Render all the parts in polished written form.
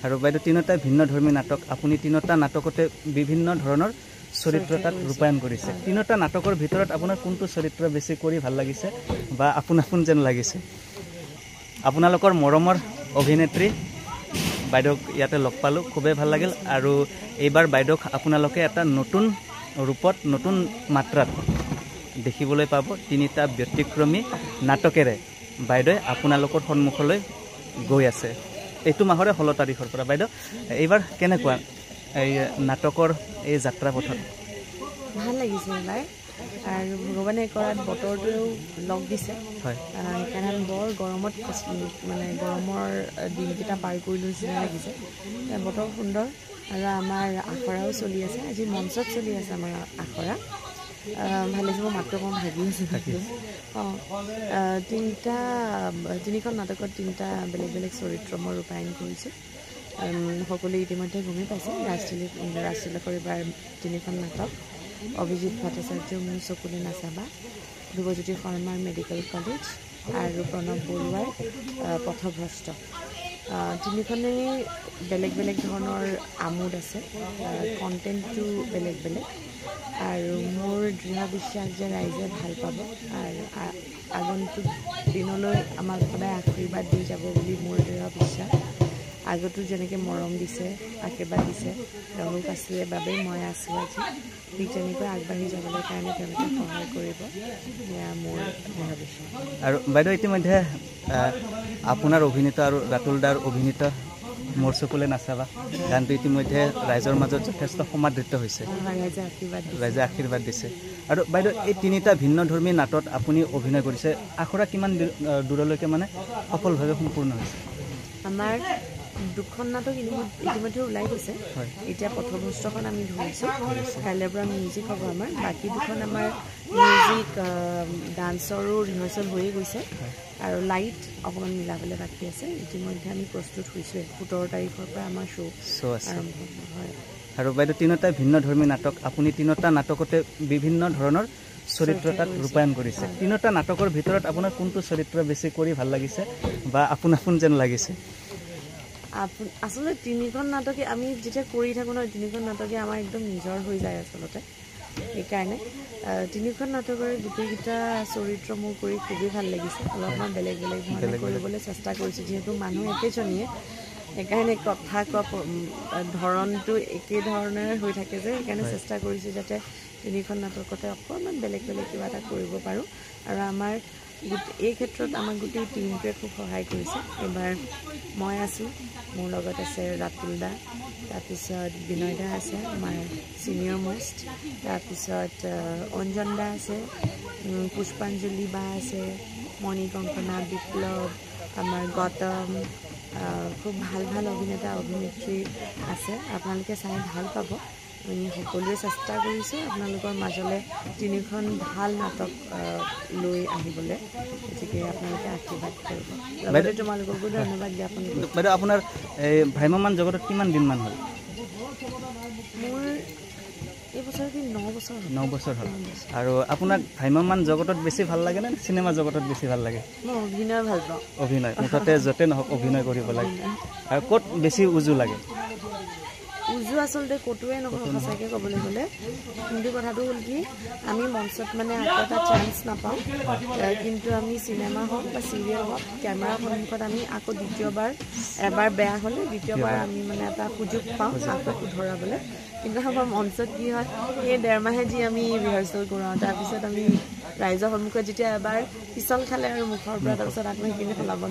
আৰু বাইদেউ তিনিটা ভিন্ন ধৰ্মী নাটক আপুনি তিনিটা নাটকতে বিভিন্ন ধৰণৰ চৰিত্ৰ তাত ৰূপায়ণ কৰিছে তিনিটা নাটকৰ ভিতৰত আপোনাৰ কোনটো চৰিত্ৰ বেছি কৰি ভাল লাগিছে বা আপোন যেন লাগিছে আপোনালোকৰ মৰমৰ অভিনেত্ৰী বাইদেউক ইয়াতে লগ পালোঁ খুবেই ভাল লাগিল আৰু এইবাৰ বাইদেউক আপোনালোকে এটা নতুন ৰূপত নতুন মাত্ৰাত দেখিবলৈ পাব তিনিটা ব্যতিক্ৰমী নাটকেৰে বাইদেৱে আপোনালোকৰ সন্মুখলৈ গৈ আছে এইটো মাহৰে 16 তাৰিখৰ পৰা বাইদেউ এইবাৰ কেনেকুৱা এই নাটকৰ এই যাত্ৰা পথত ভাল লাগিছে এবাৰ আৰু ভগৱানে কৰাত বতৰটোও লগ দিছে হয় কাৰণ বৰ গৰমত মানে গৰমৰ দিনকেইটা পাৰ কৰি লৈছে লাগিছে বতৰ সুন্দৰ আৰু আমাৰ আখৰাও চলি আছে আজি মঞ্চত চলি আছে আমাৰ আখৰা ভাল লাগিছে মই মাত্ৰ অকণ ভাগি আছোঁ তিনিখন নাটকত তিনিটা বেলেগ বেলেগ চৰিত্ৰ মই ৰূপায়ণ কৰিছোঁ সকলোৱে ইতিমধ্যে গমেই পাইছে ৰাজতিলকৰ এইবাৰ তিনিখন নাটক অভিজিৎ ভট্টাচাৰ্য মোৰ চকুলে নাচাবা ধ্ৰুৱজ্যোতি শৰ্মাৰ মেডিকেল কলেজ আৰু প্ৰণৱ বৰুৱাৰ পথভ্ৰষ্ট তিনিখনেই বেলেগ বেলেগ ধৰণৰ আমোদ আছে কণ্টেণ্টটো বেলেগ বেলেগ আৰু মোৰ দৃঢ় বিশ্বাস যে ৰাইজে ভাল পাব আৰু আগন্তুক দিনলৈ আমাক সদায় আশীৰ্বাদ দি যাব বুলি মোৰ দৃঢ় বিশ্বাস আগতো যেনেকৈ মৰম দিছে আশীৰ্বাদ দিছে তেওঁলোক আছিলে বাবেই মই আছোঁ আজি ঠিক তেনেকৈ আগবাঢ়ি যাবলৈ কাৰণে তেওঁলোকে সহায় কৰিব এয়া মোৰ দৃঢ় বিশ্বাস আৰু বাইদেউ ইতিমধ্যে আপোনাৰ অভিনীত আৰু ৰাতুলদাৰ অভিনীত মোৰ চকুলে নাচাবা গানটো ইতিমধ্যে ৰাইজৰ মাজত যথেষ্ট সমাদৃত হৈছে ৰাইজে আশীৰ্বাদ দিছে আৰু বাইদেউ এই তিনিটা ভিন্ন ধৰ্মী নাটত আপুনি অভিনয় কৰিছে আখৰা কিমান দূৰলৈকে মানে সফলভাৱে সম্পূৰ্ণ হৈছে আমাৰ দুখন নাটক ইতিমধ্যে ওলাই গৈছে এতিয়া পথভ্ৰষ্টখন আমি ধৰিছোঁ কাইলৈৰ পৰা মিউজিক হ'ব আমাৰ বাকী দুখন আমাৰ মিউজিক ডান্সৰো ৰিহাৰ্চেল হৈয়ে গৈছে আৰু লাইট অকণমান মিলাবলৈ বাকী আছে ইতিমধ্যে আমি প্ৰস্তুত হৈছোঁৱে 17 তাৰিখৰ পৰা আমাৰ শ্ব' আৰম্ভ হয় আৰু বাইদেউ তিনিটা ভিন্ন ধৰ্মী নাটক আপুনি তিনিটা নাটকতে বিভিন্ন ধৰণৰ চৰিত্ৰ তাত ৰূপায়ণ কৰিছে তিনিটা নাটকৰ ভিতৰত আপোনাৰ কোনটো চৰিত্ৰ বেছি কৰি ভাল লাগিছে বা আপোন যেন লাগিছে আচলতে তিনিখন নাটকে আমি যেতিয়া কৰি থাকোঁ ন তিনিখন নাটকে আমাৰ একদম নিজৰ হৈ যায় আচলতে সেইকাৰণে তিনিখন নাটকৰে গোটেইকেইটা চৰিত্ৰ মোৰ কৰি খুবেই ভাল লাগিছে অলপমান বেলেগ বেলেগ ধৰণে কৰিবলৈ চেষ্টা কৰিছোঁ যিহেতু মানুহ একেজনীয়ে সেইকাৰণে কথা কোৱা ধৰণটো একে ধৰণে হৈ থাকে যে সেইকাৰণে চেষ্টা কৰিছোঁ যাতে তিনিখন নাটকতে অকণমান বেলেগ বেলেগ কিবা এটা কৰিব পাৰোঁ আৰু আমাৰ এই ক্ষেত্ৰত আমাক গোটেই টিমটোৱে খুব সহায় কৰিছে এইবাৰ মই আছোঁ মোৰ লগত আছে ৰাতুল দা তাৰপিছত বিনয় দা আছে আমাৰ ছিনিয়ৰ মোষ্ট তাৰপিছত অঞ্জন দা আছে পুষ্পাঞ্জলি বা আছে মণি কংকনা বিপ্লৱ আমাৰ গৌতম খুব ভাল ভাল অভিনেতা অভিনেত্ৰী আছে আপোনালোকে চাই ভাল পাব আমি সকলোৱে চেষ্টা কৰিছোঁ আপোনালোকৰ মাজলৈ তিনিখন ভাল নাটক লৈ আহিবলৈ গতিকে আপোনালোকে আশীৰ্বাদ কৰিব লগতে তোমালোককো ধন্যবাদ জ্ঞাপন কৰিছোঁ বাইদেউ আপোনাৰ এই ভ্ৰাম্যমান জগতত কিমান দিনমান হ'ল মোৰ এই বছৰতে 9 বছৰ হ'ল আৰু আপোনাক ভ্ৰাম্যমান জগতত বেছি ভাল লাগে নে চিনেমা জগতত বেছি ভাল লাগে মই অভিনয় ভাল পাওঁ অভিনয় মুঠতে য'তে নহওক অভিনয় কৰিব লাগে আৰু ক'ত বেছি উজু লাগে উজু আচলতে ক'তোৱে নহয় সঁচাকৈ ক'বলৈ গ'লে কিন্তু কথাটো হ'ল কি আমি মঞ্চত মানে আকৌ এটা চান্স নাপাওঁ কিন্তু আমি চিনেমা হওক বা চিৰিয়েল হওক কেমেৰাৰ সন্মুখত আমি আকৌ দ্বিতীয়বাৰ এবাৰ বেয়া হ'লে দ্বিতীয়বাৰ আমি মানে এটা সুযোগ পাওঁ আকৌ শুধৰাবলৈ কিন্তু আমাৰ মঞ্চত কি হয় এই 1.5 মাহে যি আমি ৰিহাৰ্চেল কৰাওঁ তাৰপিছত আমি ৰাইজৰ সন্মুখত যেতিয়া এবাৰ পিছল খালে আৰু মুখৰ পৰা তাৰপিছত আকৌ সেইখিনি সলাব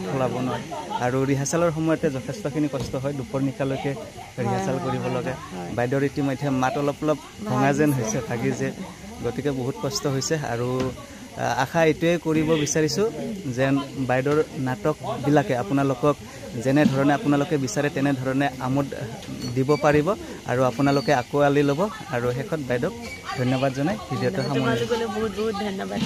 নোৱাৰে আৰু ৰিহাৰ্চেলৰ সময়তে যথেষ্টখিনি কষ্ট হয় দুপৰ নিশালৈকে ৰিহাৰ্চেল কৰিব লাগে বাইদেউৰ ইতিমধ্যে মাত অলপ ভঙা যেন হৈছে ভাগি যে গতিকে বহুত কষ্ট হৈছে আৰু আশা এইটোৱে কৰিব বিচাৰিছোঁ যেন বাইদেউৰ নাটকবিলাকে আপোনালোকক যেনেধৰণে আপোনালোকে বিচাৰে তেনেধৰণে আমোদ দিব পাৰিব আৰু আপোনালোকে আঁকোৱালি ল'ব আৰু শেষত বাইদেউক ধন্যবাদ জনাই ভিডিঅ'টো সামৰণি বহুত বহুত ধন্যবাদ